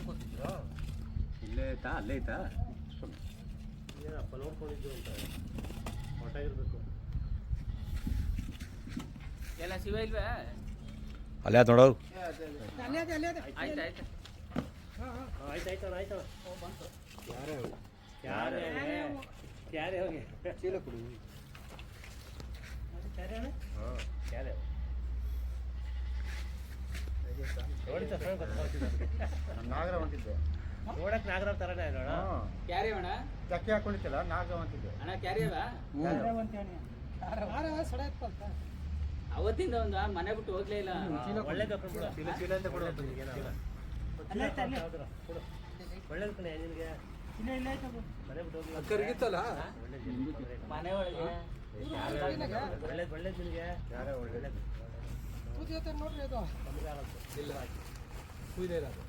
ಕೂತಿದ್ರು ಇಲ್ಲೇ ಐತಾ ಅಲ್ಲೇ ಐತಾ ಏನಪ್ಪ ನೋಡ್ಕೊಂಡಿದ್ದು ಅಂತ ಹೊರಟಾಗಿರ್ಬೇಕು. ಎಲ್ಲ ಶಿವ ಇಲ್ವಾ? ಅಲ್ಲೇ ನೋಡೋರು ಆಯ್ತು ಆಯ್ತು ಆಯ್ತಾಯ್ತಣ್ಣ ಬಂತು. ಕ್ಯಾರೆ ಹೋಗಿ ಚೀಲ ಕೊಡು. ಕ್ಯಾರೆ ನೋಡಿ ನಾಗರ ಹೊಂಟಿದ್ದೆ ನೋಡಕ್ ನಾಗರ ತರನೇ ನೋಡ. ಕ್ಯಾರಿ ಅಣ್ಣ, ಚಕ್ಕೆ ಹಾಕೊಂಡಿದ್ದಲ್ಲ ನಾಗರ ಹೊಂಟಿದ್ದೆ. ಅಣ್ಣ ಕ್ಯಾರಿ ಅಲ್ಲ ಅವತ್ತಿಂದ ಒಂದು ಮನೆ ಬಿಟ್ಟು ಹೋಗ್ಲೇ ಇಲ್ಲ. ಒಳ್ಳೇದು ಚೀಲ ಚೀಲ ಅಂತ ಕೊಡು. ಒಳ್ಳೇದು ಕಣೆ ನಿನಗೆ ಮನೆ ಬಿಟ್ಟು ಹೋಗ್ಲಿ ಕರಗಿತ್ತಲ್ಲ ಮನೆ ಒಳಗೆ ಒಳ್ಳೇದು ಒಳ್ಳೇದು ನಿನಗೆ ಯಾರೇ ಒಳ್ಳೆ ಒಳ್ಳೇದು ನೋಡ್ರಿ ಅದು ಇಲ್ಲ ಕುಯ್ದೇ ಇರೋದು.